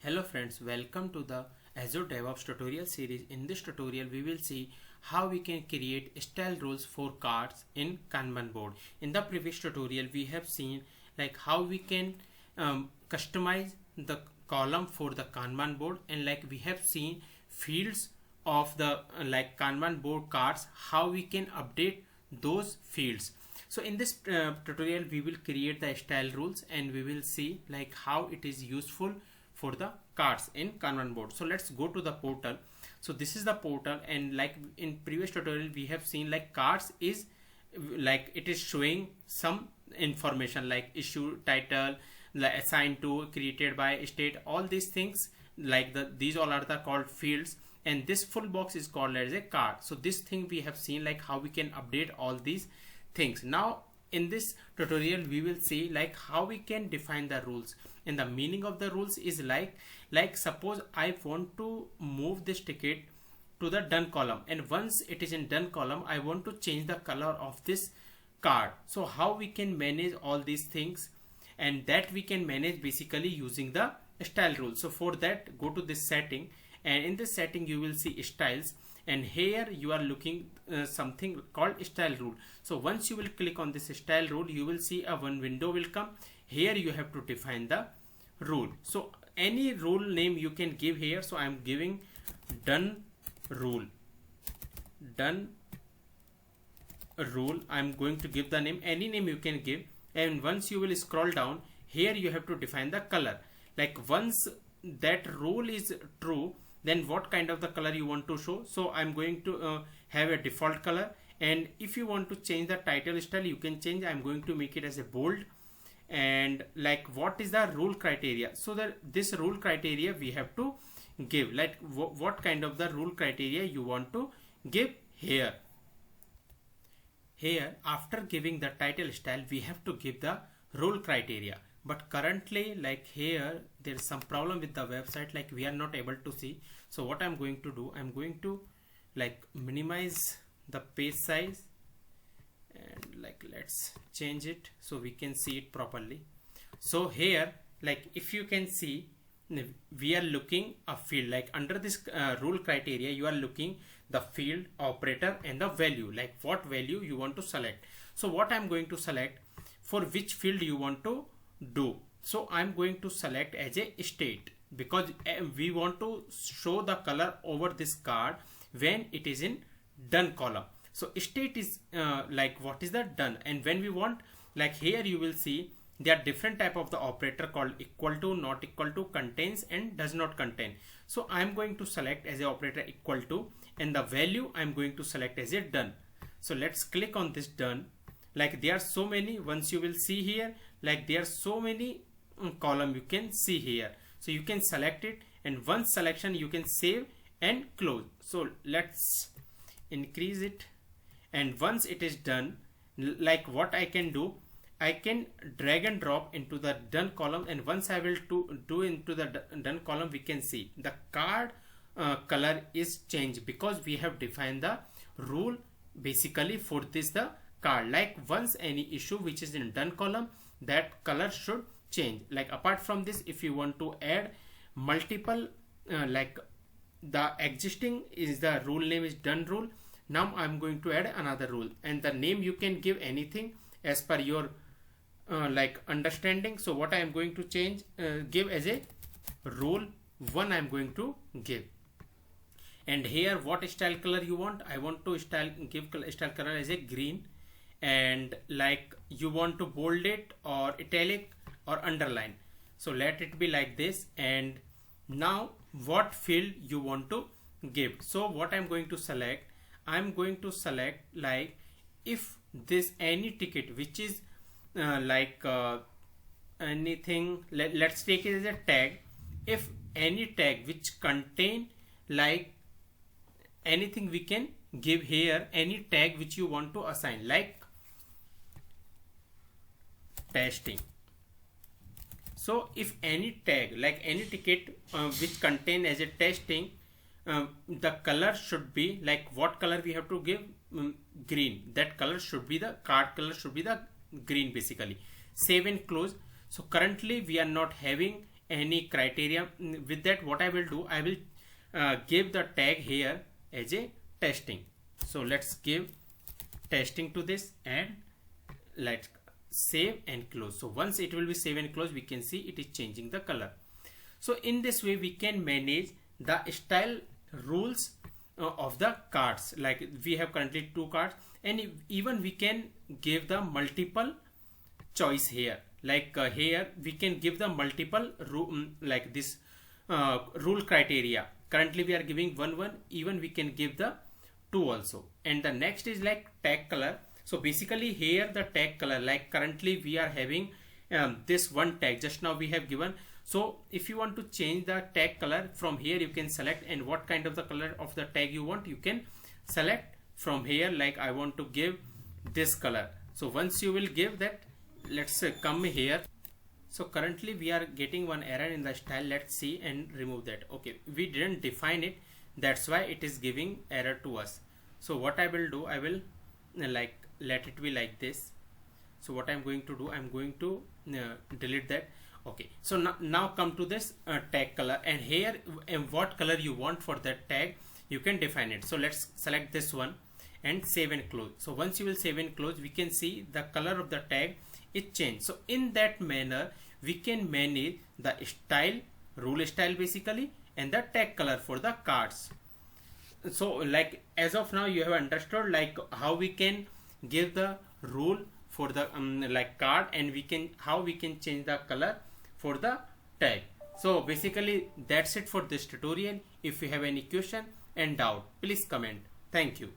Hello friends, welcome to the Azure DevOps tutorial series. In this tutorial, we will see how we can create style rules for cards in Kanban board. In the previous tutorial, we have seen like how we can customize the column for the Kanban board, and like we have seen fields of the like Kanban board cards, how we can update those fields. So in this tutorial, we will create the style rules and we will see like how it is useful for the cards in Kanban board. So let's go to the portal. So this is the portal, and like in previous tutorial we have seen like cards is like it is showing some information like issue title, like assigned to, created by, state, all these things, like these all are the called fields, and this full box is called as a card. So this thing we have seen like how we can update all these things. Now in this tutorial we will see like how we can define the rules, and the meaning of the rules is like suppose I want to move this ticket to the done column, and once it is in done column I want to change the color of this card. So how we can manage all these things, and that we can manage basically using the style rule. So for that, go to this setting, and in this setting you will see styles, and here you are looking something called style rule. So once you will click on this style rule, you will see a one window will come. Here you have to define the rule. So any rule name you can give here. So I am giving done rule. Done rule. I am going to give the name, any name you can give. And once you will scroll down, here you have to define the color. Like once that rule is true, then what kind of the color you want to show. So I'm going to have a default color, and if you want to change the title style, you can change. I'm going to make it as a bold. And like what is the rule criteria, so that this rule criteria we have to give, like what kind of the rule criteria you want to give here. Here after giving the title style, we have to give the rule criteria. But currently like here there is some problem with the website, like we are not able to see. So what I'm going to do, I'm going to like minimize the page size, and like let's change it so we can see it properly. So here like if you can see, we are looking a field, like under this rule criteria you are looking the field, operator, and the value, like what value you want to select. So what I'm going to select, for which field you want to do. So I'm going to select as a state, because we want to show the color over this card when it is in done column. So state is like what is the done, and when we want, like here you will see there are different type of the operator called equal to, not equal to, contains, and does not contain. So I'm going to select as a operator equal to, and the value I'm going to select as a done. So let's click on this done. Like there are so many, once you will see here, like there are so many column you can see here. So you can select it, and once selection you can save and close. So let's increase it, and once it is done, like what I can do, I can drag and drop into the done column, and once I will do into the done column, we can see the card color is changed, because we have defined the rule basically for this the card. Like once any issue which is in done column, that color should change. Like apart from this, if you want to add multiple like the existing is the rule name is done rule. Now I'm going to add another rule, and the name you can give anything as per your like understanding. So what I am going to change, give as a rule 1 I'm going to give. And here what style color you want, I want to give style color as a green, and like you want to bold it or italic or underline. So let it be like this. And now what field you want to give. So what I'm going to select, I'm going to select like if this any ticket which is like anything, let's take it as a tag. If any tag which contain like anything, we can give here any tag which you want to assign, like testing. So if any tag, like any ticket which contain as a testing, the color should be like what color we have to give, green. That color should be the card color should be the green basically. Save and close. So currently we are not having any criteria. With that, what I will do, I will give the tag here as a testing. So let's give testing to this and let's save and close. So once it will be save and close, we can see it is changing the color. So in this way we can manage the style rules of the cards. Like we have currently 2 cards, and even we can give the multiple choice here. Like here we can give the multiple like this rule criteria. Currently we are giving 1, even we can give the 2 also. And the next is like tag color. So basically here the tag color, like currently we are having this one tag, just now we have given. So if you want to change the tag color, from here you can select, and what kind of the color of the tag you want, you can select from here. Like I want to give this color. So once you will give that, let's come here. So currently we are getting one error in the style. Let's see and remove that. Okay, we didn't define it, that's why it is giving error to us. So what I will do, I will like let it be like this. So what I'm going to do, I'm going to delete that. Okay, so now come to this tag color, and here what color you want for that tag, you can define it. So let's select this one and save and close. So once you will save and close, we can see the color of the tag is changed. So in that manner we can manage the style, rule style basically, and the tag color for the cards. So like as of now you have understood like how we can give the rule for the like card, and how we can change the color for the tag. So basically that's it for this tutorial. If you have any question and doubt, please comment. Thank you.